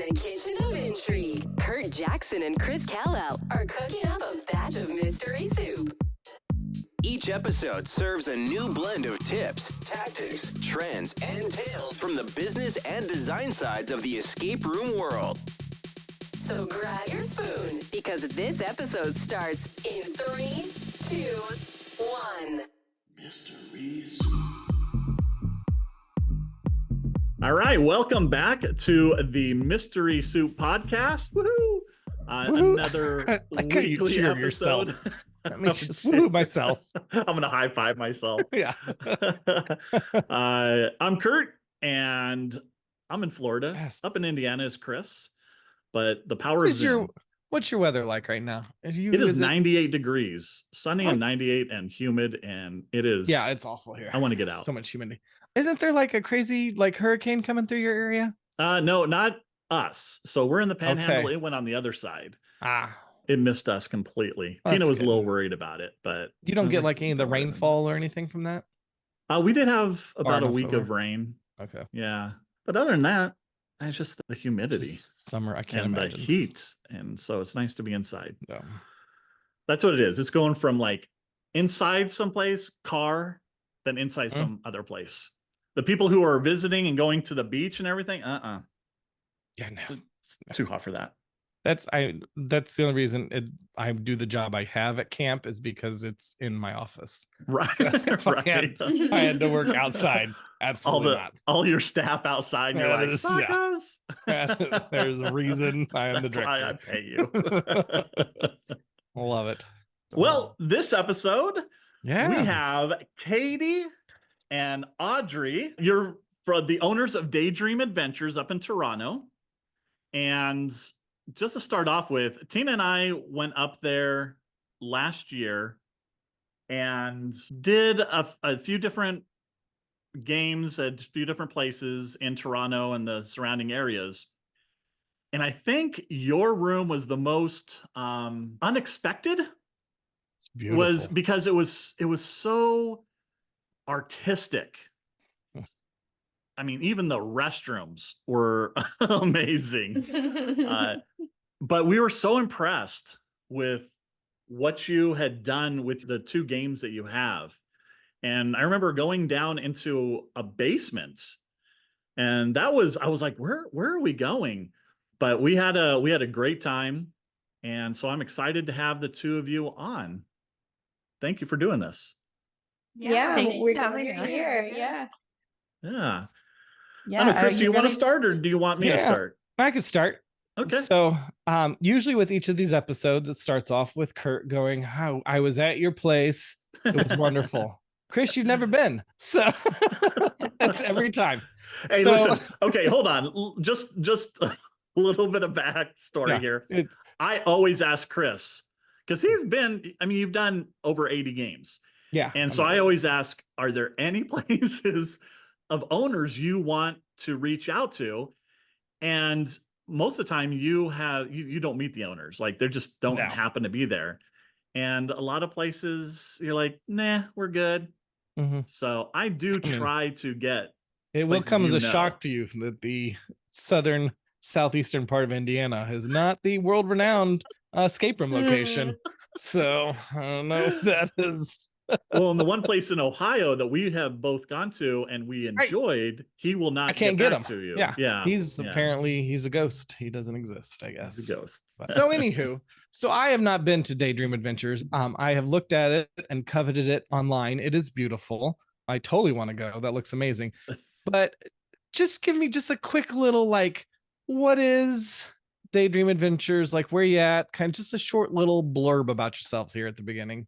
the kitchen of intrigue, Curt Jackson and Chris Callell are cooking up a batch of mystery soup. Each episode serves a new blend of tips, tactics, trends, and tales from the business and design sides of the escape room world. So grab your spoon, because this episode starts in 3, 2, 1. Mystery Soup. All right, welcome back to the Mystery Soup podcast. Woohoo! Another weekly episode. Let me just woo myself. I'm gonna high five myself. Yeah. I'm Curt, and I'm in Florida. Yes. Up in Indiana is Chris, but the power of Zoom. What's your weather like right now? It is 98 degrees, sunny and 98 and humid, and it is. Yeah, it's awful here. I want to get out. So much humidity. Isn't there like a crazy hurricane coming through your area? No, not us. So we're in the Panhandle. Okay. It went on the other side. It missed us completely. Tina was a little worried about it, but you don't get any of the rainfall or anything from that? We did have about a week of rain. Okay. Yeah. But other than that, it's just the humidity. Summer, I can't imagine. The heat. And so it's nice to be inside. Yeah. That's what it is. It's going from inside someplace, car, then inside some other place. The people who are visiting and going to the beach and everything, Yeah, no. It's too hot for that. That's the only reason I do the job I have at camp is because it's in my office. Right. So right. I had to work outside. Absolutely not. All your staff outside. And you're suckers. Yeah. There's a reason I am the director. That's why I pay you. Love it. Well, this episode, we Yeah. have Katie and Audrey. You're from the owners of Daydream Adventures up in Toronto. And just to start off with, Tina and I went up there last year and did a few different games at a few different places in Toronto and the surrounding areas. And I think your room was the most unexpected. It's beautiful. Was because it was so artistic. I mean, even the restrooms were amazing. But we were so impressed with what you had done with the two games that you have. And I remember going down into a basement, and I was like, where are we going? But we had a great time. And so I'm excited to have the two of you on. Thank you for doing this. Yeah, we're here. Yeah. Yeah. I don't know, Chris, do you want to start, or do you want me to start? I could start. Okay. So usually with each of these episodes, it starts off with Curt going, "How I was at your place. It was wonderful." Chris, you've never been. So that's every time. Hey, listen. Okay, hold on. Just a little bit of backstory here. I always ask Chris, because you've done over 80 games. Yeah. And so I always ask, are there any places of owners you want to reach out to? And most of the time you don't meet the owners. They just don't happen to be there. And a lot of places you're like, nah, we're good. Mm-hmm. So I do try to get. It will come as a shock to you that the southeastern part of Indiana is not the world-renowned escape room location. So I don't know if that is. Well, in the one place in Ohio that we have both gone to and we enjoyed, he will not get back him to you. Yeah. He's apparently a ghost. He doesn't exist, I guess. He's a ghost. So anywho, I have not been to Daydream Adventures. I have looked at it and coveted it online. It is beautiful. I totally want to go. That looks amazing. But just give me just a quick little what is Daydream Adventures? Where you at? Kind of just a short little blurb about yourselves here at the beginning.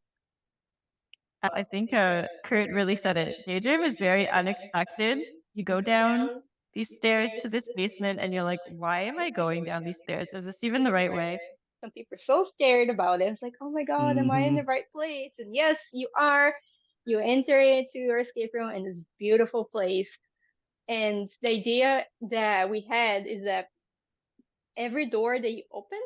I think Curt really said it. Daydream is very unexpected. You go down these stairs to this basement and you're like, why am I going down these stairs? Is this even the right way? Some people are so scared about it. It's like, oh my God, am I in the right place? And yes, you are. You enter into your escape room in this beautiful place. And the idea that we had is that every door that you open,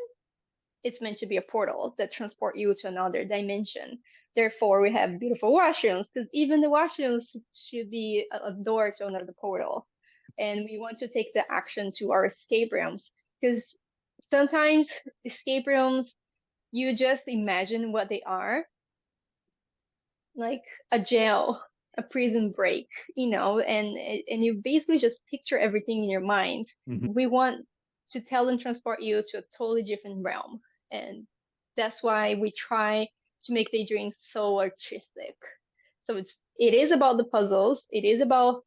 it's meant to be a portal that transport you to another dimension. Therefore, we have beautiful washrooms, because even the washrooms should be a door to another portal. And we want to take the action to our escape rooms. because sometimes escape rooms, you just imagine what they are, like a jail, a prison break, and you basically just picture everything in your mind. Mhm. We want to tell and transport you to a totally different realm, and that's why we try to make Daydream so artistic. So it is about the puzzles, it is about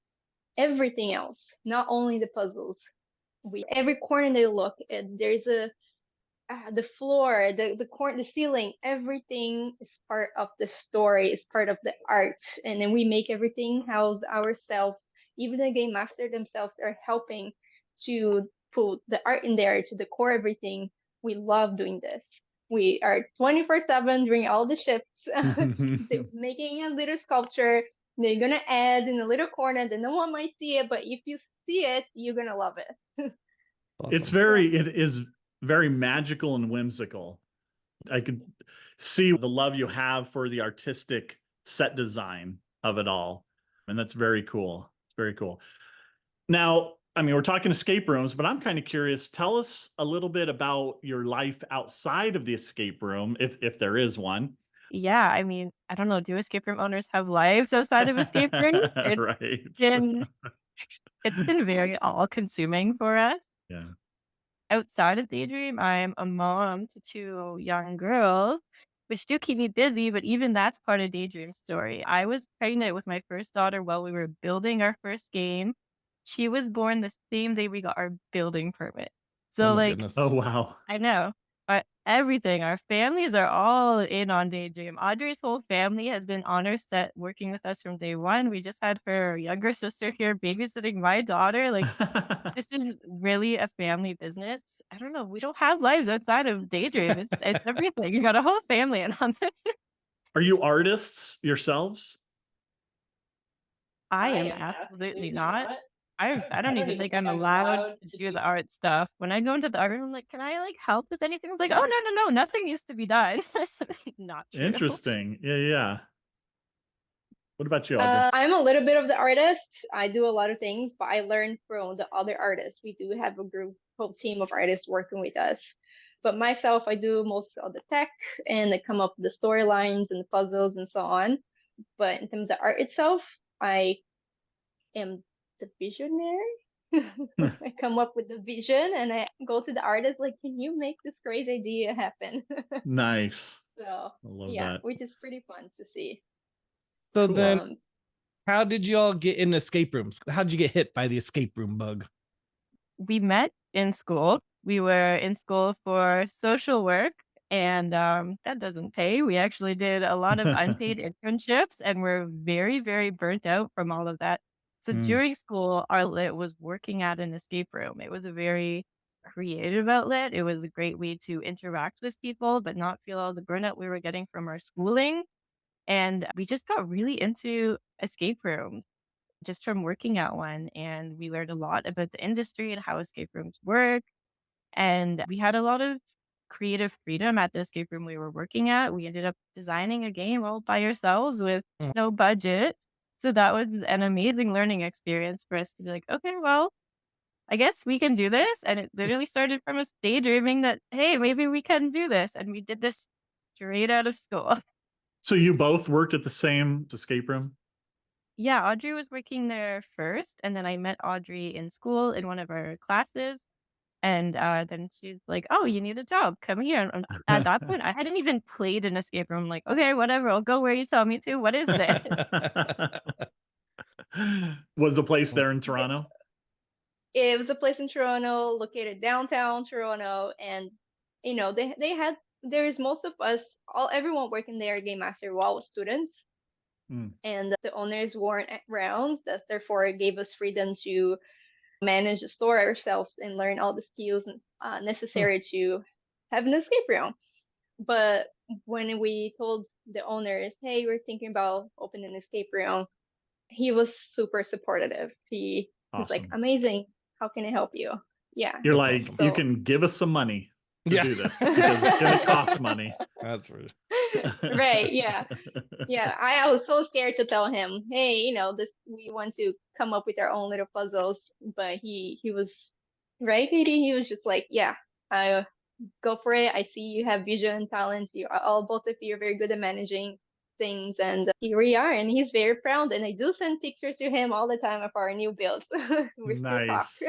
everything else, not only the puzzles. We every corner they look, there's a the floor, the ceiling, everything is part of the story, is part of the art, and then we make everything house ourselves. Even the game master themselves are helping to put the art in there to decor everything. We love doing this. We are 24/7 during all the shifts, making a little sculpture. They're gonna add in a little corner that no one might see it, but if you see it, you're gonna love it. It's Awesome. it is very magical and whimsical. I could see the love you have for the artistic set design of it all. And that's very cool. It's very cool. Now, I mean, we're talking escape rooms, but I'm kind of curious. Tell us a little bit about your life outside of the escape room, if there is one. Yeah, I mean, I don't know. Do escape room owners have lives outside of escape rooms? Right. Been it's been very all-consuming for us. Yeah. Outside of Daydream, I'm a mom to 2 young girls, which do keep me busy, but even that's part of Daydream's story. I was pregnant with my first daughter while we were building our first game. She was born the same day we got our building permit. Oh So, my like, goodness. Oh, wow. I know. But everything, our families are all in on Daydream. Audrey's whole family has been on our set working with us from day one. We just had her younger sister here babysitting my daughter. Like, this is really a family business. I don't know. We don't have lives outside of Daydream. It's everything. You got a whole family in on this. Are you artists yourselves? I am absolutely not. I don't even think I'm allowed to do the art stuff. When I go into the art room, I'm like, can I like help with anything? I was like, oh no, nothing needs to be done. That's not true. Interesting. Yeah. What about you, Audrey? I'm a little bit of the artist. I do a lot of things, but I learned from the other artists. We do have a group, whole team of artists working with us. But myself, I do most of the tech and I come up with the storylines and the puzzles and so on. But in terms of the art itself, I am the visionary. I come up with the vision and I go to the artist like, can you make this great idea happen? Nice. So I love yeah, that. which is pretty fun to see. So Cool. then, how did you all get in escape rooms? How did you get hit by the escape room bug? We met in school. We were in school for social work, and that doesn't pay. We actually did a lot of unpaid internships, and we're very, very burnt out from all of that. So during school, our lit was working at an escape room. It was a very creative outlet. It was a great way to interact with people, but not feel all the burnout we were getting from our schooling. And we just got really into escape rooms just from working at one. And we learned a lot about the industry and how escape rooms work. And we had a lot of creative freedom at the escape room we were working at. We ended up designing a game all by ourselves with no budget. So that was an amazing learning experience for us to be like, okay, well, I guess we can do this. And it literally started from us daydreaming that, hey, maybe we can do this. And we did this straight out of school. So you both worked at the same escape room? Yeah, Audrey was working there first, and then I met Audrey in school in one of our classes. And then she's like, "Oh, you need a job? Come here." And at that point, I hadn't even played an escape room. I'm like, okay, whatever. I'll go where you tell me to. What is this? Was the place there in Toronto? It was a place in Toronto, located downtown Toronto, and they had there's most of us, everyone working there, game master, were all students, and the owners weren't around. That therefore it gave us freedom to manage the store ourselves and learn all the skills necessary to have an escape room. But when we told the owners, hey, we're thinking about opening an escape room, he was super supportive. He was like, Awesome. amazing. How can I help you? Yeah. You're That's like, awesome. you can give us some money to Yeah. do this because it's going to cost money. That's rude. Right. Yeah. Yeah. I was so scared to tell him, hey, we want to come up with our own little puzzles, but he was Right, Katie? He was just like, yeah, I go for it. I see you have vision, talents. You are all both of you are very good at managing things, and here we are. And he's very proud. And I do send pictures to him all the time of our new builds. We still talk. Nice.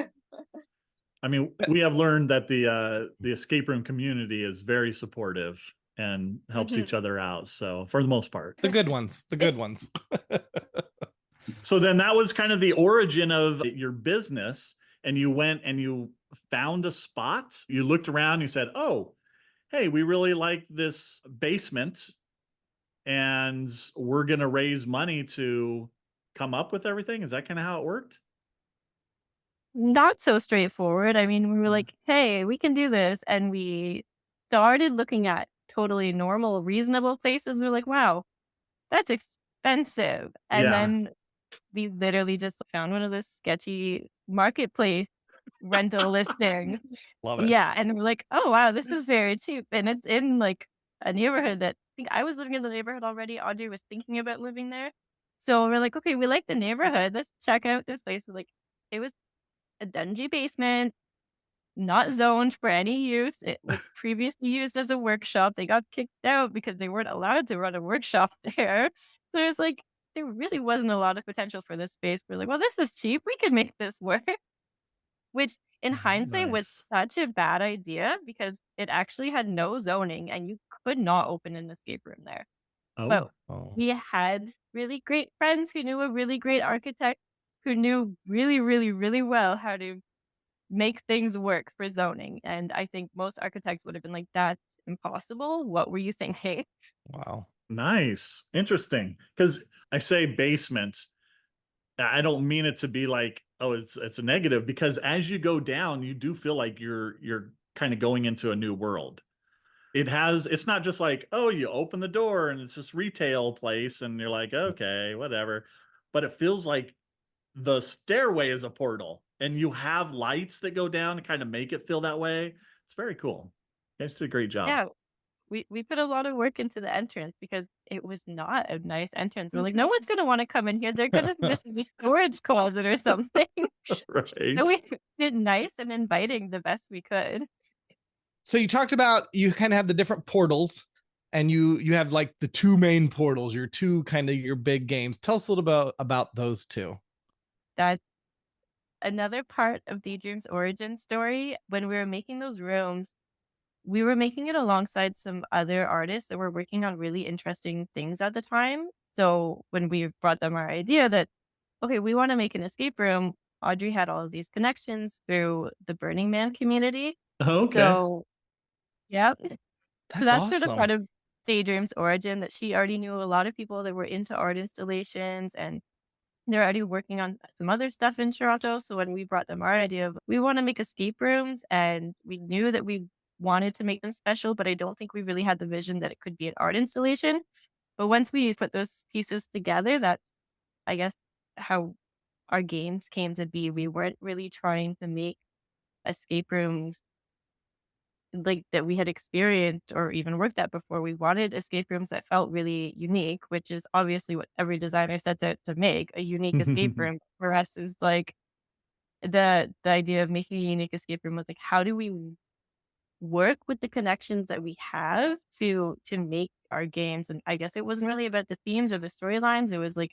I mean, we have learned that the escape room community is very supportive and helps each other out. So for the most part, The good ones, the good ones. so then that was kind of the origin of your business, and you went and you found a spot. You looked around, you said, "Oh, hey, we really like this basement, and we're going to raise money to come up with everything." Is that kind of how it worked? Not so straightforward. I mean, we were like, hey, we can do this. And we started looking at totally normal, reasonable places. We're like, wow, that's expensive. And Yeah. then we literally just found one of those sketchy marketplace rental listings. Love it. Yeah. And we're like, oh, wow, this is very cheap. And it's in like a neighborhood that I think I was living in the neighborhood already. Audrey was thinking about living there. So we're like, okay, we like the neighborhood. Let's check out this place. So like, it was a dungy basement, not zoned for any use. It was previously used as a workshop. They got kicked out because they weren't allowed to run a workshop there. So it's like, there really wasn't a lot of potential for this space. We're like, well, this is cheap. We can make this work. Which in hindsight was Nice. such a bad idea because it actually had no zoning and you could not open an escape room there. But Oh, we had really great friends who knew a really great architect who knew really, really, really well how to make things work for zoning. And I think most architects would have been like, that's impossible. What were you thinking? Wow. nice. Interesting. Because I say basement, I don't mean it to be like, oh, it's a negative, because as you go down, you do feel like you're kind of going into a new world. It's not just like, oh, you open the door and it's this retail place and you're like, okay, whatever. But it feels like the stairway is a portal and you have lights that go down to kind of make it feel that way. It's very cool. You guys did a great job. Yeah. We put a lot of work into the entrance because it was not a nice entrance. We're like, no one's gonna want to come in here. They're gonna miss the storage closet or something. Right. So we did nice and inviting the best we could. So you talked about you kind of have the different portals, and you have like the two main portals, your two kind of your big games. Tell us a little about those two. That's another part of Daydream's origin story. When we were making those rooms, we were making it alongside some other artists that were working on really interesting things at the time. So when we brought them our idea that, okay, we want to make an escape room, Audrey had all of these connections through the Burning Man community. Okay. So, yep. So that's sort of awesome. part of Daydream's origin, that she already knew a lot of people that were into art installations and they're already working on some other stuff in Toronto. So when we brought them our idea of, we want to make escape rooms, and we knew that we wanted to make them special, but I don't think we really had the vision that it could be an art installation. But once we put those pieces together, that's, I guess, how our games came to be. We weren't really trying to make escape rooms like that we had experienced or even worked at before. We wanted escape rooms that felt really unique, which is obviously what every designer sets out to make. A unique escape room for us is like the idea of making a unique escape room was like, how do we work with the connections that we have to make our games? And I guess it wasn't really about the themes or the storylines. It was like,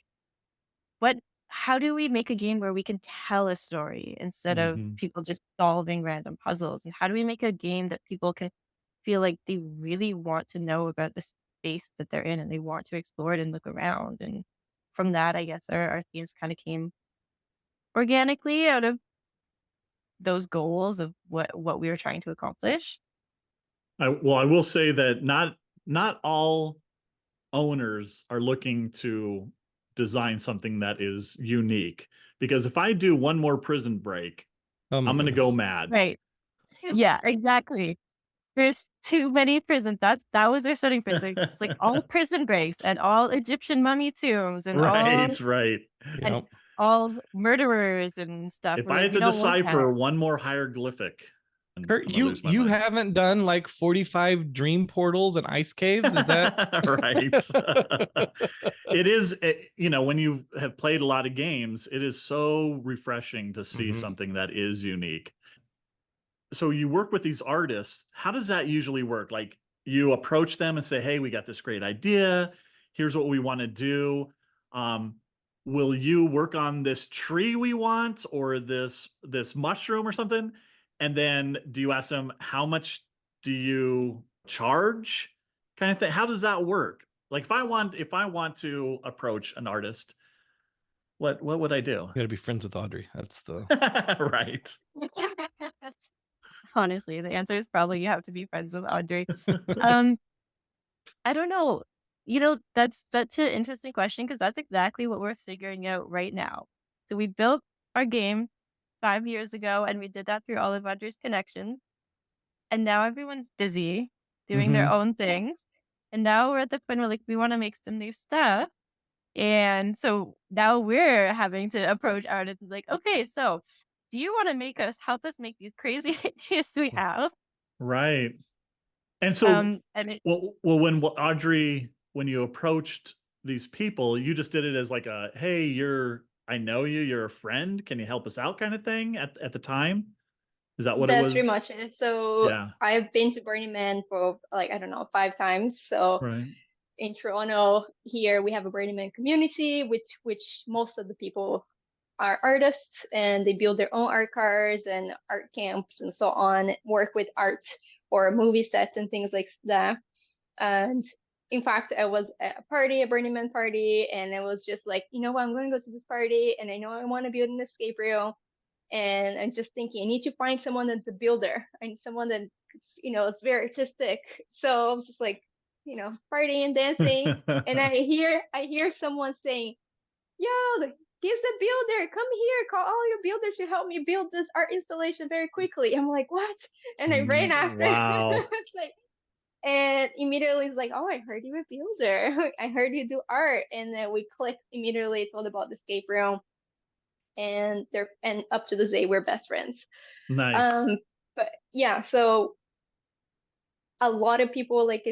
how do we make a game where we can tell a story instead of people just solving random puzzles? And how do we make a game that people can feel like they really want to know about the space that they're in and they want to explore it and look around? And from that, I guess our themes kind of came organically out of those goals of what we were trying to accomplish. I will say that not all owners are looking to design something that is unique, because if I do one more prison break, I'm going to go mad. Right. Yeah, exactly. There's too many prisons. That was their starting point. It's like all prison breaks and all Egyptian mummy tombs and right. and all murderers and stuff. If I had to decipher one more hieroglyphic, Curt, you haven't done like 45 dream portals and ice caves, is that right? It is, when you have played a lot of games, it is so refreshing to see something that is unique. so you work with these artists. How does that usually work? Like you approach them and say, hey, we got this great idea. Here's what we want to do. Will you work on this tree we want, or this mushroom or something? And then do you ask them, how much do you charge, kind of thing? How does that work? Like if I want to approach an artist, what would I do? You got to be friends with Audrey. That's the right. Honestly, the answer is probably you have to be friends with Audrey. I don't know. That's such an interesting question because that's exactly what we're figuring out right now. So we built our game 5 years ago, and we did that through all of Audrey's connections. And now everyone's busy doing their own things. And now we're at the point where like we want to make some new stuff. And so now we're having to approach artists like, okay, so do you want to help us make these crazy ideas we have? Right. And so, And it, well, when Audrey, when you approached these people, you just did it as like a, hey, I know you, you're a friend. Can you help us out kind of thing at the time? Is that what it was? That's pretty much it. So Yeah. I've been to Burning Man for like, I don't know, 5 times. So Right. in Toronto here, we have a Burning Man community, which most of the people are artists, and they build their own art cars and art camps and so on, work with art or movie sets and things like that. And in fact, I was at a Burning Man party, and I was just like, you know what, I'm going to go to this party, and I know I want to build an escape room. And I'm just thinking, I need to find someone that's a builder. I need someone that, it's very artistic. So I was just like, partying and dancing. And I hear someone saying, yo, he's a builder. Come here. Call all your builders to help me build this art installation very quickly. I'm like, what? And I ran after. Wow. It's like, and immediately it's like, oh, I heard you're a builder. I heard you do art. And then we clicked immediately, told about the escape room. And up to this day we're best friends. Nice. But yeah, so a lot of people, like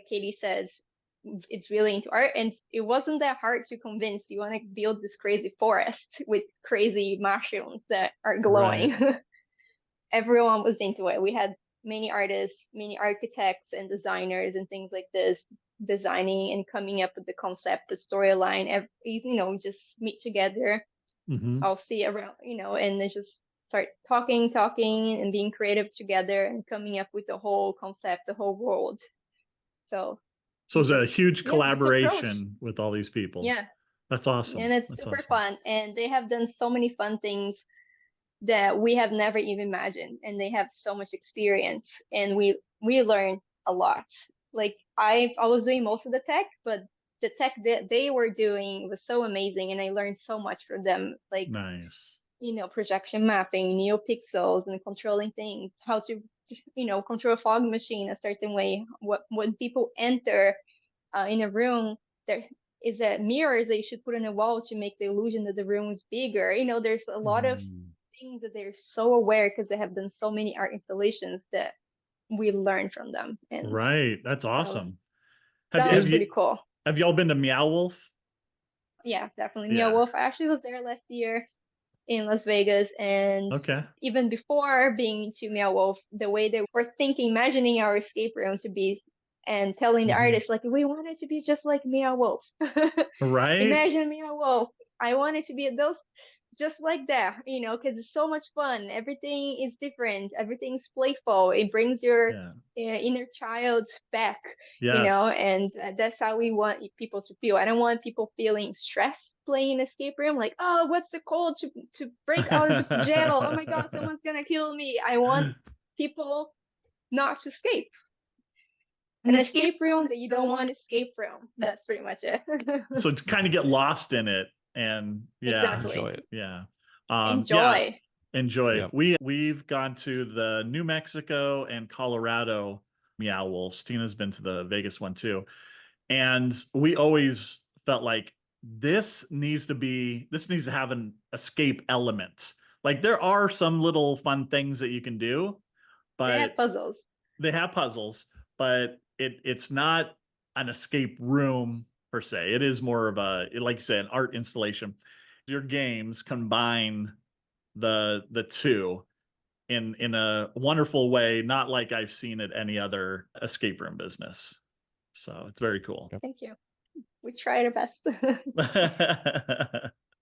Katie said, it's really into art, and it wasn't that hard to convince. You want to build this crazy forest with crazy mushrooms that are glowing. Right. Everyone was into it. We had many artists, many architects and designers and things like this, designing and coming up with the concept, the storyline. Just meet together. I'll see around, and they just start talking and being creative together and coming up with the whole concept, the whole world. So it's a huge collaboration with all these people. Yeah. That's awesome. And it's super fun. And they have done so many fun things that we have never even imagined. And they have so much experience. And we learn a lot. Like I was doing most of the tech, but the tech that they were doing was so amazing, and I learned so much from them. Like, nice, projection mapping, neopixels, and controlling things, how to control a fog machine a certain way. When people enter in a room, there is that mirrors that you should put on a wall to make the illusion that the room is bigger. There's a lot of things that they're so aware, because they have done so many art installations that we learn from them. And right, that's awesome. That was pretty cool. Have y'all been to Meow Wolf? Yeah, definitely. Meow Wolf. I actually was there last year in Las Vegas, and even before being to Meow Wolf, the way they were imagining our escape room to be, and telling the artists, like, we want it to be just like Meow Wolf. Right? Imagine Meow Wolf. I want it to be just like that, because it's so much fun. Everything is different. Everything's playful. It brings your inner child back, and that's how we want people to feel. I don't want people feeling stressed playing escape room, like, oh, what's the code to break out of the jail? Oh my God, someone's gonna kill me. I want people not to escape. An escape room that you don't want to escape from. That's pretty much it. So to kind of get lost in it. And enjoy it. Yeah. Enjoy. Yep. We've gone to the New Mexico and Colorado Meow Wolves. Tina's been to the Vegas one too. And we always felt like this needs to have an escape element. Like there are some little fun things that you can do, but they have puzzles, but it's not an escape room per se. It is more of like you said, an art installation. Your games combine the two, in a wonderful way, not like I've seen at any other escape room business. So it's very cool. Thank you. We try our best.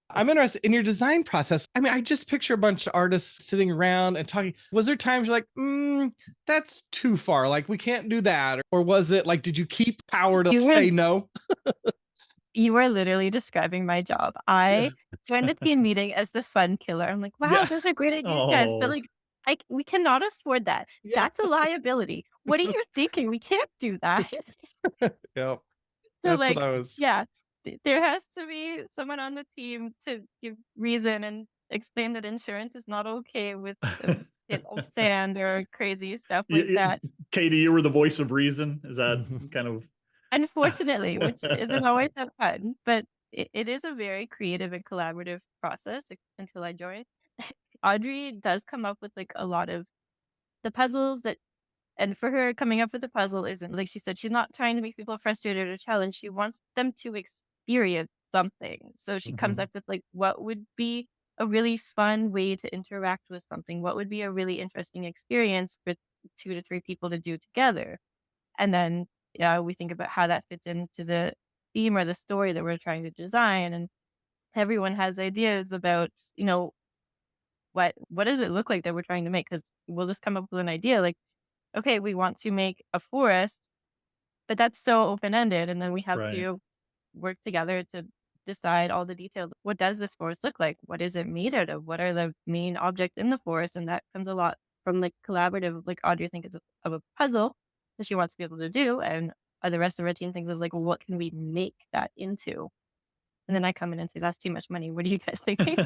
I'm interested in your design process. I mean, I just picture a bunch of artists sitting around and talking. Was there times you're like, that's too far, like we can't do that? Or was it like, did you keep power to say no? You were literally describing my job. I joined the team meeting as the fun killer. I'm like, wow, those are great ideas, guys. But like, we cannot afford that. That's a liability. What are you thinking? We can't do that. Yep. So like, there has to be someone on the team to give reason and explain that insurance is not okay with sand or crazy stuff like that. Katie, you were the voice of reason. Is that kind of... Unfortunately, which isn't always that fun, but it is a very creative and collaborative process until I join. Audrey does come up with like a lot of the puzzles and for her, coming up with a puzzle isn't, like she said, she's not trying to make people frustrated or challenged. She wants them to experience something. So she comes up with like, what would be a really fun way to interact with something? What would be a really interesting experience for 2 to 3 people to do together? And then, we think about how that fits into the theme or the story that we're trying to design. And everyone has ideas about, what does it look like that we're trying to make? Because we'll just come up with an idea like, okay, we want to make a forest, but that's so open-ended. And then we have to work together to decide all the details. What does this forest look like? What is it made out of? What are the main objects in the forest? And that comes a lot from like collaborative, like Audrey thinks of a puzzle that she wants to be able to do. And the rest of our team thinks of like, well, what can we make that into? And then I come in and say, that's too much money. What are you guys thinking?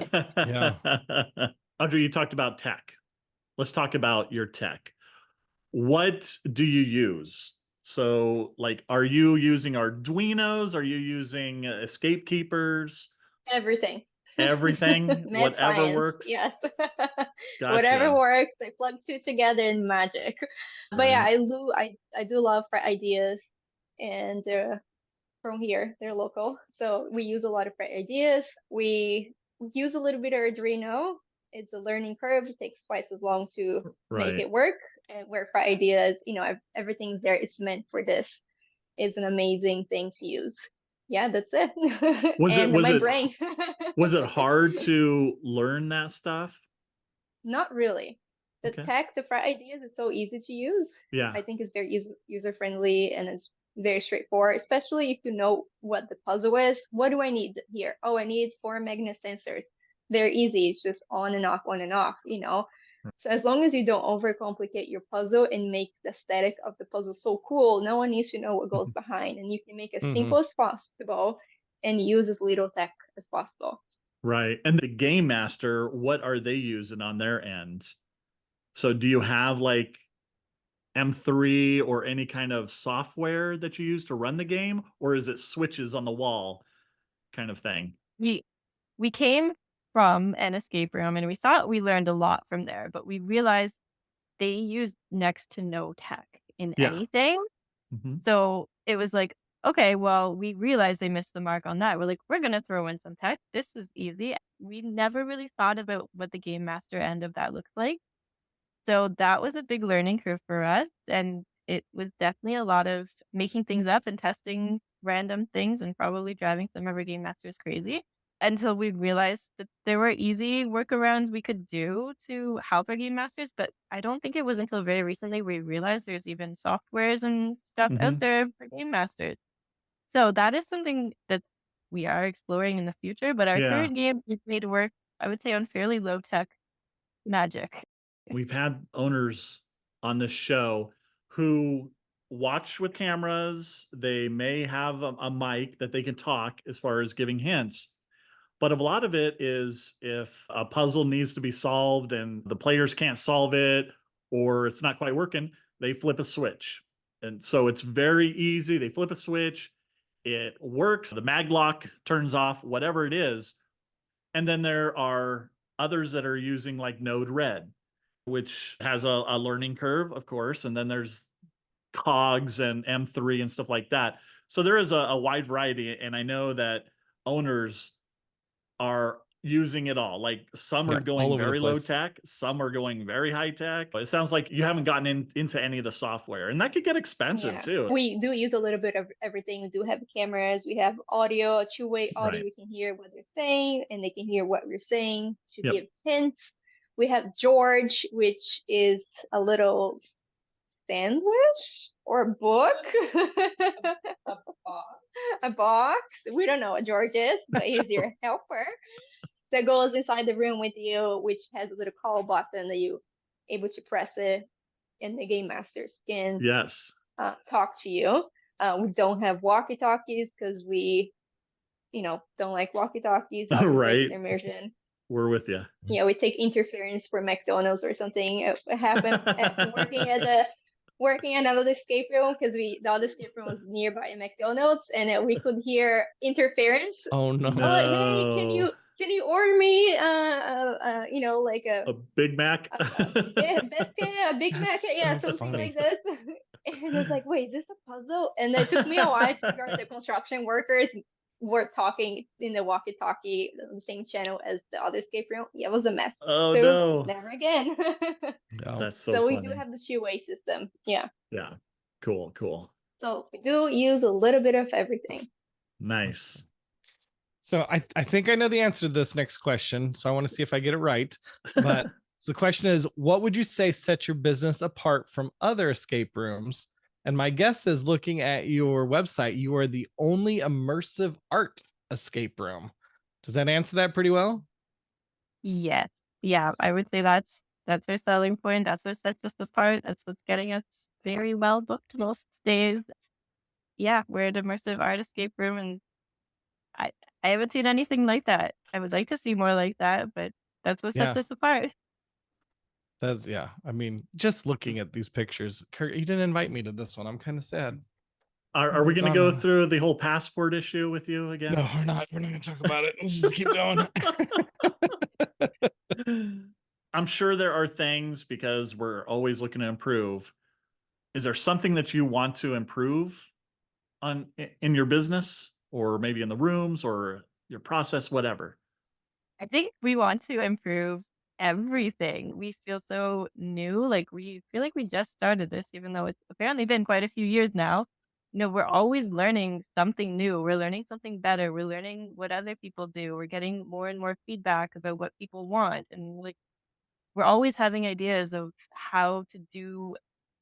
Audrey, you talked about tech. Let's talk about your tech. What do you use? So like, are you using Arduinos? Are you using escape keepers? Everything. Whatever works. Yes. Gotcha. Whatever works. I plug 2 together in magic. But yeah, I do love for ideas, and from here, they're local, so we use a lot of bright ideas. We use a little bit of Arduino. It's a learning curve. It takes twice as long to make it work. And where for ideas, everything's there. It's meant for this. It's an amazing thing to use. Yeah, that's it. Brain. Was it hard to learn that stuff? Not really. The tech, the Fry ideas is so easy to use. Yeah. I think it's very user friendly, and it's very straightforward, especially if you know what the puzzle is. What do I need here? Oh, I need 4 magnet sensors. They're easy. It's just on and off, on and off, So as long as you don't overcomplicate your puzzle and make the aesthetic of the puzzle so cool, no one needs to know what goes behind. And you can make it as simple as possible and use as little tech as possible. Right. And the game master, what are they using on their end? So do you have like M3 or any kind of software that you use to run the game, or is it switches on the wall kind of thing? We came from an escape room and we thought we learned a lot from there, but we realized they used next to no tech in anything. So it was like, okay, well, we realized they missed the mark on that. We're like, we're going to throw in some tech. This is easy. We never really thought about what the game master end of that looks like. So that was a big learning curve for us. And it was definitely a lot of making things up and testing random things and probably driving some of our game masters crazy until we realized that there were easy workarounds we could do to help our game masters. But I don't think it was until very recently we realized there's even softwares and stuff out there for game masters. So that is something that we are exploring in the future. But our current games we've made work, I would say, on fairly low tech magic. We've had owners on this show who watch with cameras. They may have a mic that they can talk as far as giving hints. But a lot of it is if a puzzle needs to be solved and the players can't solve it or it's not quite working, they flip a switch. And so it's very easy. They flip a switch. It works. The mag lock turns off, whatever it is. And then there are others that are using like Node Red, which has a learning curve, of course. And then there's cogs and M3 and stuff like that. So there is a wide variety. And I know that owners are using it all. Like some are all going over the very low place. tech, some are going very high tech. But it sounds like you haven't gotten into any of the software, and that could get expensive Yeah, too. we do use a little bit of everything. We do have cameras, we have audio, two-way audio. Right. We can hear what they're saying, and they can hear what we're saying to Yep. give hints. We have George, which is a little sandwich or book. A box. We don't know what George is, but he's your helper that goes inside the room with you, which has a little call button that you able to press it, and the game masters can Yes. talk to you. We don't have walkie-talkies because we, don't like walkie-talkies. Right. Immersion. We're with you. Yeah, we take interference for McDonald's or something. It happened at working at another escape room because the other escape room was nearby a McDonald's, and we could hear interference. Oh no. Oh, like, hey, No. can you order me like A Big Mac. yeah, biscuit, a Big Mac, That's yeah, so something funny. like this. And I was like, wait, is this a puzzle? And it took me a while to figure out the construction workers were talking in the walkie-talkie, the same channel as the other escape room. Yeah, it was a mess. Oh So no. never again. No. That's so So funny. we do have the two-way system. Yeah. Yeah. Cool. So we do use a little bit of everything. Nice. So I think I know the answer to this next question. So I want to see if I get it right. But so the question is, what would you say sets your business apart from other escape rooms? And my guess is, looking at your website, you are the only immersive art escape room. Does that answer that pretty well? Yes. Yeah, I would say that's our selling point. That's what sets us apart. That's what's getting us very well booked most days. Yeah, we're an immersive art escape room, and I haven't seen anything like that. I would like to see more like that, but that's what sets Yeah. us apart. That's, yeah. I mean, just looking at these pictures, Curt, you didn't invite me to this one. I'm kind of sad. Are we going to go through the whole passport issue with you again? No, we're not. We're not going to talk about it. Let's just keep going. I'm sure there are things, because we're always looking to improve. Is there something that you want to improve in your business, or maybe in the rooms or your process, whatever? I think we want to improve everything. We feel so new. Like, we feel like we just started this, even though it's apparently been quite a few years now. We're always learning something new. We're learning something better. We're learning what other people do. We're getting more and more feedback about what people want. And we're always having ideas of how to do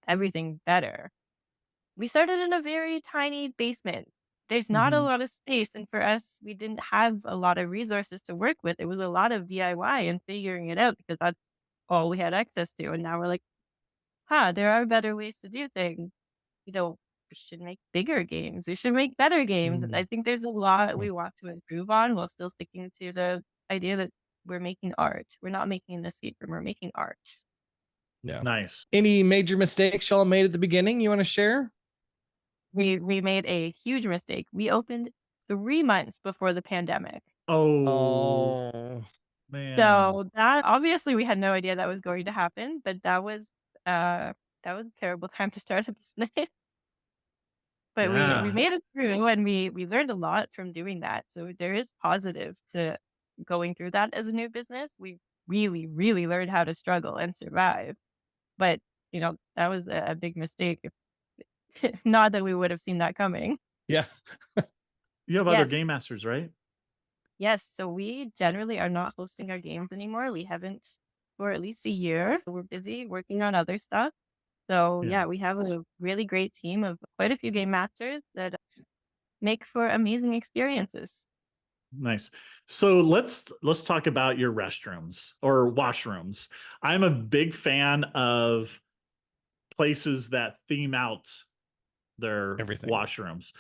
everything better. We started in a very tiny basement. There's not a lot of space. And for us, we didn't have a lot of resources to work with. It was a lot of DIY and figuring it out, because that's all we had access to. And now we're like, there are better ways to do things. We should make bigger games. We should make better games. And I think there's a lot we want to improve on, while still sticking to the idea that we're making art. We're not making an escape room. We're making art. Yeah. Nice. Any major mistakes y'all made at the beginning you want to share? We made a huge mistake. We opened 3 months before the pandemic. Oh man. So that, obviously, we had no idea that was going to happen, but that was a terrible time to start a business. But we made it through, and we learned a lot from doing that. So there is positives to going through that as a new business. We really, really learned how to struggle and survive. But, that was a big mistake. Not that we would have seen that coming. Yeah. You have other Yes. game masters, right? Yes. So we generally are not hosting our games anymore. We haven't for at least a year. We're busy working on other stuff. So Yeah. we have a really great team of quite a few game masters that make for amazing experiences. Nice. So let's talk about your restrooms or washrooms. I'm a big fan of places that theme out their Everything. washrooms.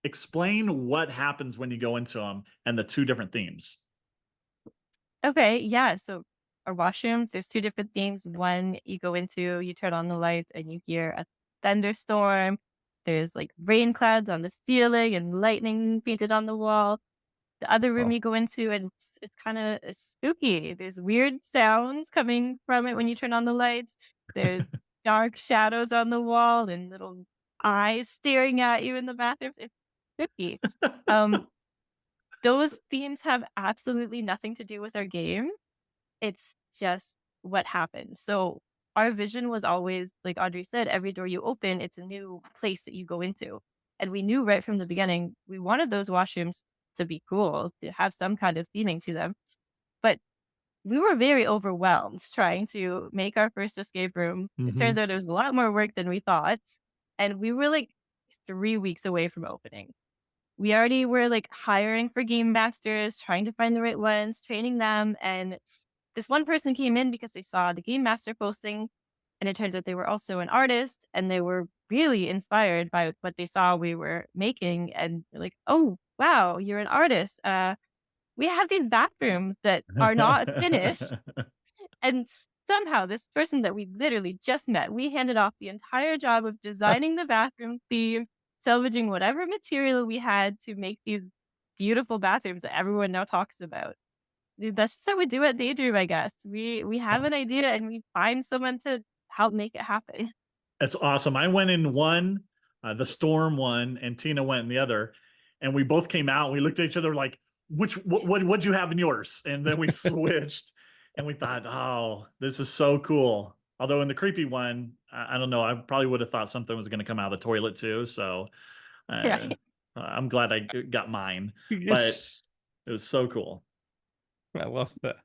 Explain what happens when you go into them and the two different themes. Okay, yeah. So our washrooms, there's 2 different themes. One, you go into, you turn on the lights and you hear a thunderstorm. There's like rain clouds on the ceiling and lightning painted on the wall. The other room you go into, and it's kind of spooky. There's weird sounds coming from it when you turn on the lights. There's dark shadows on the wall and little eyes staring at you in the bathrooms. It's spooky. those themes have absolutely nothing to do with our game. It's just what happened. So our vision was always, like Audrey said, every door you open, it's a new place that you go into. And we knew right from the beginning, we wanted those washrooms to be cool, to have some kind of theming to them. But we were very overwhelmed trying to make our first escape room. It turns out it was a lot more work than we thought. And we were like 3 weeks away from opening. We already were like hiring for game masters, trying to find the right ones, training them. And this one person came in because they saw the game master posting. And it turns out they were also an artist and they were really inspired by what they saw we were making. And they're like, oh, wow, you're an artist. We have these bathrooms that are not finished. And somehow this person that we literally just met, we handed off the entire job of designing the bathroom theme, salvaging whatever material we had to make these beautiful bathrooms that everyone now talks about. Dude, that's just how we do at Daydream, I guess. We have an idea and we find someone to help make it happen. That's awesome. I went in one, the storm one, and Tina went in the other, and we both came out. And we looked at each other like, what'd you have in yours? And then we switched, and we thought, oh, this is so cool. Although in the creepy one, I don't know, I probably would have thought something was going to come out of the toilet too. So I'm glad I got mine, but it was so cool. I love that.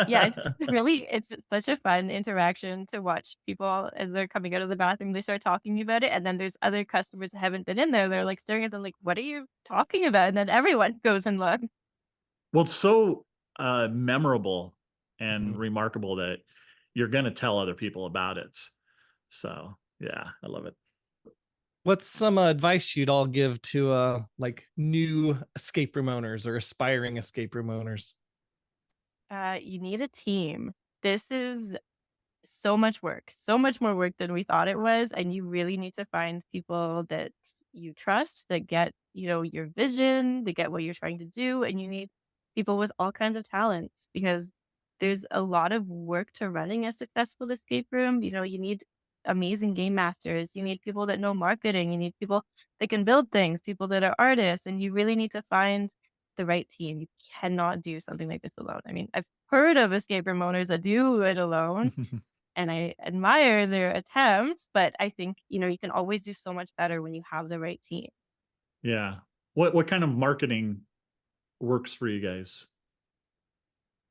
Yeah, it's such a fun interaction to watch people as they're coming out of the bathroom. They start talking about it, and then there's other customers that haven't been in there. They're like staring at them like, "What are you talking about?" And then everyone goes and looks. Well, it's so memorable and remarkable that you're going to tell other people about it. So yeah, I love it. What's some advice you'd all give to like new escape room owners or aspiring escape room owners? You need a team. This is so much work, so much more work than we thought it was. And you really need to find people that you trust, that get, your vision, that get what you're trying to do. And you need people with all kinds of talents because there's a lot of work to running a successful escape room. You need amazing game masters. You need people that know marketing. You need people that can build things, people that are artists. And you really need to find the right team. You cannot do something like this alone. I mean, I've heard of escape room owners that do it alone. And I admire their attempts, but I think, you can always do so much better when you have the right team. Yeah. What kind of marketing works for you guys?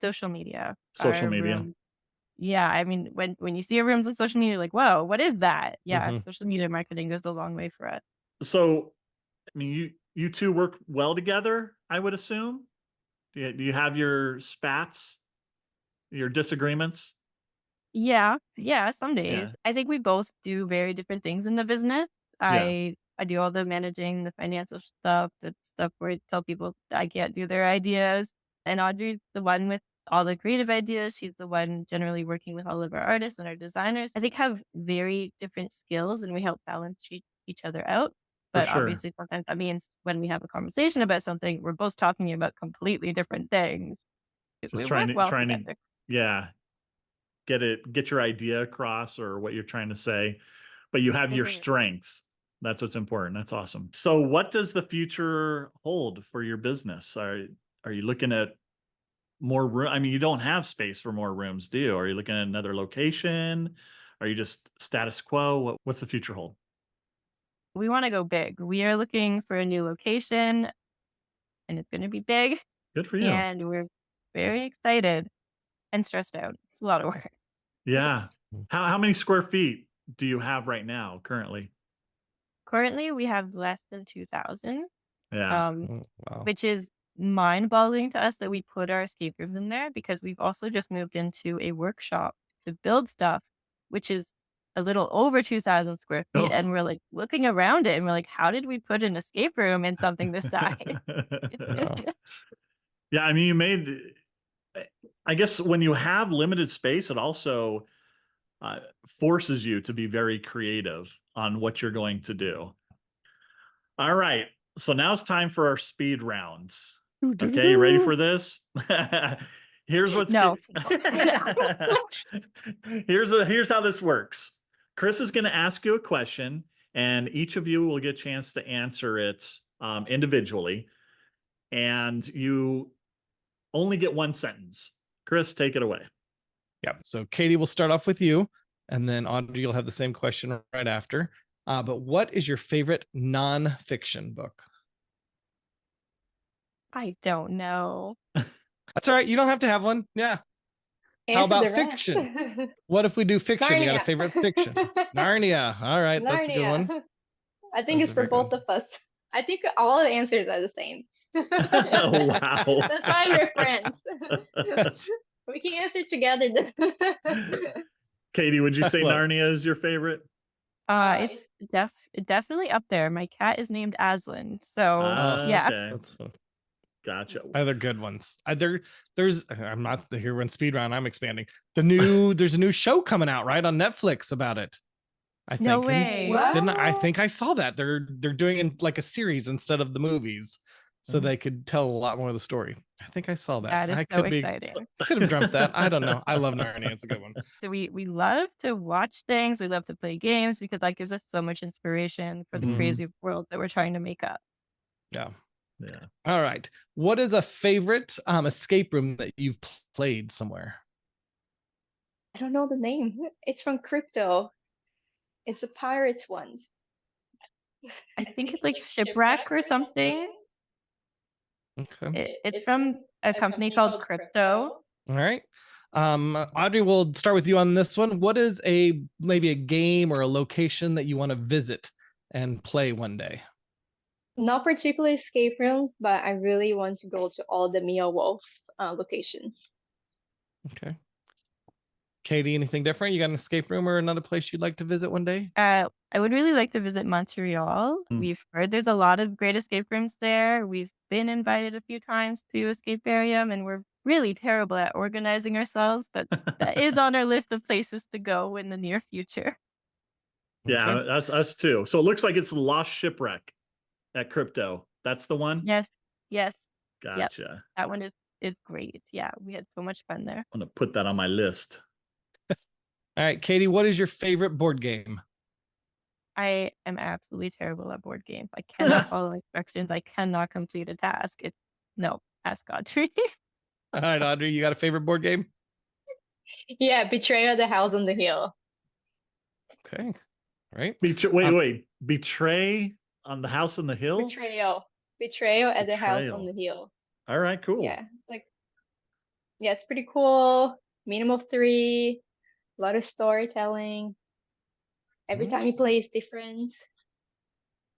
Social media. Social media. Rooms. Yeah. I mean, when you see our rooms on social media, you're like, whoa, what is that? Yeah. Social media marketing goes a long way for us. So, I mean, you two work well together, I would assume. Do you have your spats, your disagreements? Yeah. Some days. Yeah. I think we both do very different things in the business. I do all the managing, the financial stuff, the stuff where I tell people I can't do their ideas. And Audrey's the one with all the creative ideas. She's the one generally working with all of our artists and our designers. I think have very different skills and we help balance each other out. But obviously sometimes that means when we have a conversation about something, we're both talking about completely different things. Just trying to get your idea across or what you're trying to say, but you have your strengths. That's what's important. That's awesome. So what does the future hold for your business? Are you looking at more room? I mean, you don't have space for more rooms, do you? Are you looking at another location? Are you just status quo? What's the future hold? We want to go big. We are looking for a new location and it's going to be big. Good for you. And we're very excited and stressed out. It's a lot of work. Yeah. How many square feet do you have right now currently? Currently, we have less than 2,000. Yeah. Wow. Which is mind-boggling to us that we put our escape rooms in there because we've also just moved into a workshop to build stuff, which is a little over 2,000 square feet. And we're like looking around it and we're like, how did we put an escape room in something this size? Yeah, I mean, I guess when you have limited space, it also forces you to be very creative on what you're going to do. All right. So now it's time for our speed rounds. Okay, you ready for this? Here's what's here's how this works. Chris is going to ask you a question, and each of you will get a chance to answer it individually. and you only get one sentence. Chris, take it away. Yep. So Katie, will start off with you, and then Audrey, you'll have the same question right after. But what is your favorite non-fiction book? I don't know. That's all right. You don't have to have one. Yeah. How Answer about the rest. fiction? What if we do fiction? You got a Narnia. favorite fiction? Narnia. All right. That's a good one. Narnia. I think That's it's a for very both good of us. I think all the answers are the same. Oh, wow. That's why we're friends. We can answer together. Katie, would you say Love it. Narnia is your favorite? It's definitely up there. My cat is named Aslan, so yeah. Okay. That's fun. Gotcha. Other good ones. There's I'm not here when speed round. I'm expanding. There's a new show coming out right on Netflix about it. I think. No way. I think I saw that they're doing in like a series instead of the movies, so they could tell a lot more of the story. I think I saw that. That is I so could exciting. could have dreamt that. I don't know. I love Narnia. It's a good one. So we love to watch things. We love to play games because that gives us so much inspiration for the Mhm. crazy world that we're trying to make up. Yeah. Yeah. All right. What is a favorite escape room that you've played somewhere? I don't know the name. It's from Crypto. It's the Pirates one. I think it's like Shipwreck or something. Okay. It's from a company called Crypto. All right. Audrey, we'll start with you on this one. What is maybe a game or a location that you want to visit and play one day? Not particularly escape rooms, but I really want to go to all the Mia Wolf locations. Okay. Katie, anything different? You got an escape room or another place you'd like to visit one day? I would really like to visit Montreal. We've heard there's a lot of great escape rooms there. We've been invited a few times to Escaparium, and we're really terrible at organizing ourselves, but that is on our list of places to go in the near future. Yeah, Okay. that's us too. So it looks like it's Lost Shipwreck at Crypto. That's the one? Yes. Gotcha. That one is great. Yeah, we had so much fun there. I'm going to put that on my list. All right, Katie, what is your favorite board game? I am absolutely terrible at board games. I cannot follow instructions. I cannot complete a task. No, ask Audrey. All right, Audrey, you got a favorite board game? Yeah, Betrayal at the House on the Hill. Okay. All right. Um, Wait. Betray on the House on the Hill? Betrayal at the House Betrayal. on the Hill. All right, cool. Yeah, it's pretty cool. Minimum of 3. A lot of storytelling. Every time you play is different.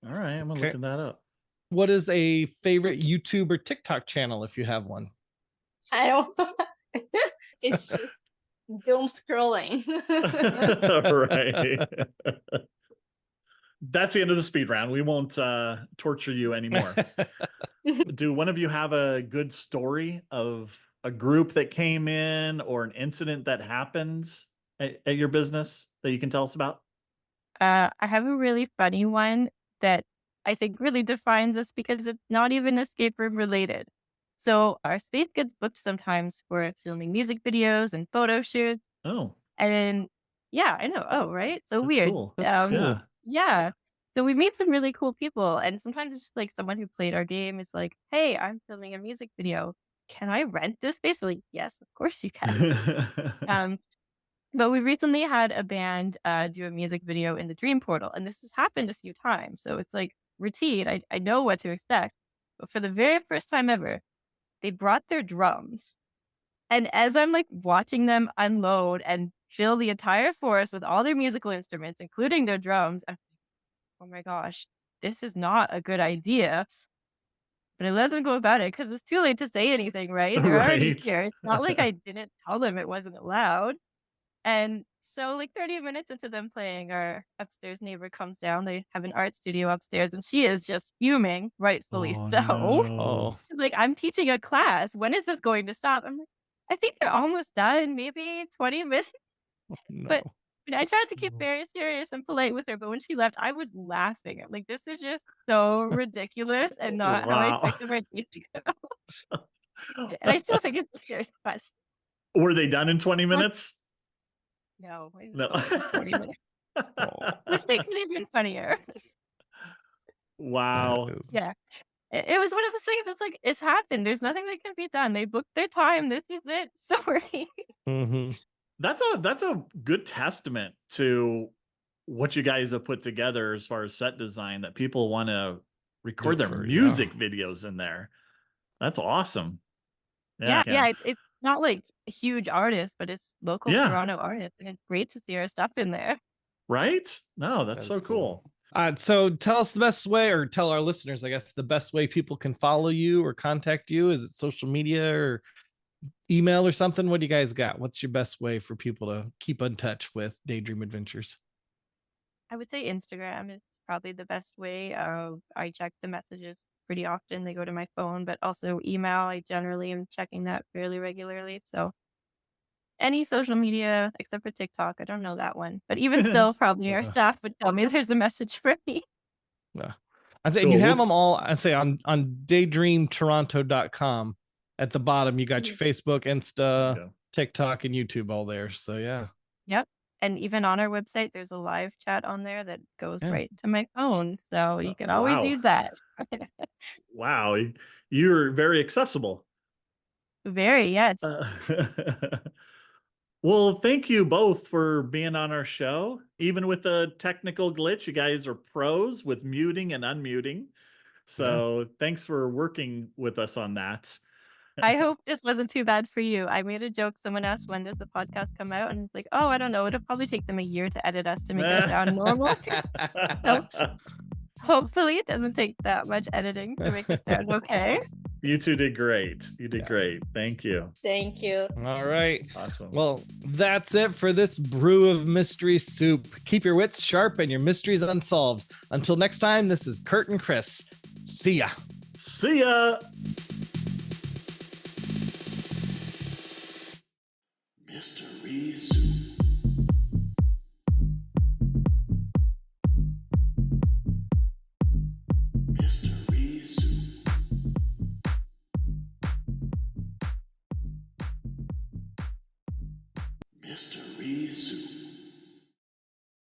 All right, I'm going to Okay. look that up. What is a favorite YouTube or TikTok channel if you have one? I don't. It's just doom scrolling. Right. That's the end of the speed round. We won't torture you anymore. Do one of you have a good story of a group that came in or an incident that happens at your business that you can tell us about? I have a really funny one that I think really defines us because it's not even escape room related. So our space gets booked sometimes for filming music videos and photo shoots. Oh, And yeah, I know. Oh, right. So that's weird. cool. That's cool. Yeah. Yeah. So we meet some really cool people. And sometimes it's just like someone who played our game is like, hey, I'm filming a music video. Can I rent this space? We're like, yes, of course you can. But we recently had a band do a music video in the Dream Portal. And this has happened a few times. So it's like routine. I know what to expect. But for the very first time ever, they brought their drums. And as I'm like watching them unload and fill the entire forest with all their musical instruments, including their drums, I'm like, oh my gosh, this is not a good idea. But I let them go about it because it's too late to say anything, right? They're already Right. here. It's not like I didn't tell them it wasn't allowed. And so like 30 minutes into them playing, our upstairs neighbor comes down. They have an art studio upstairs and she is just fuming, rightfully Oh, so. no. She's like, I'm teaching a class. When is this going to stop? I'm like, I think they're almost done, maybe 20 minutes. No. But I tried to keep very serious and polite with her, but when she left, I was laughing. I'm like, this is just so ridiculous and not how I Wow. expected my day to go. And I still think it's serious, but Were they done in 20 minutes? no, it No. was only 40 minutes. Which makes it even funnier. Wow. Yeah. It was one of those things that's like, it's happened. There's nothing that can be done. They booked their time. This is it. Sorry. That's a good testament to what you guys have put together as far as set design, that people want to record their music videos in there. That's awesome. Yeah, it's not like a huge artist, but it's local Yeah. Toronto artists, and it's great to see our stuff in there. Right? No, that's so cool. So tell us the best way, or tell our listeners, I guess, the best way people can follow you or contact you. Is it social media or email or something? What do you guys got? What's your best way for people to keep in touch with Daydream Adventures? I would say Instagram is probably the best way. I check the messages pretty often. They go to my phone, but also email. I generally am checking that fairly regularly. So any social media except for TikTok, I don't know that one. But even still, probably our staff would tell me there's a message for me. Yeah. I say, and you have them all, I say, on daydreamtoronto.com. At the bottom, you got your Facebook, Insta, TikTok, and YouTube all there. So yeah. Yep. And even on our website, there's a live chat on there that goes right to my phone. So you can always use that. Wow. You're very accessible. Very, yes. Well, thank you both for being on our show. Even with the technical glitch, you guys are pros with muting and unmuting. So thanks for working with us on that. I hope this wasn't too bad for you. I made a joke. Someone asked, when does the podcast come out? And it's like, oh, I don't know. It'll probably take them a year to edit us to make us sound normal. So hopefully it doesn't take that much editing to make it sound okay. You two did great. You did great. Thank you. Thank you. All right. Awesome. Well, that's it for this brew of mystery soup. Keep your wits sharp and your mysteries unsolved. Until next time, this is Curt and Chris. See ya. See ya. Mystery Soup. Mystery Soup. Mystery Soup.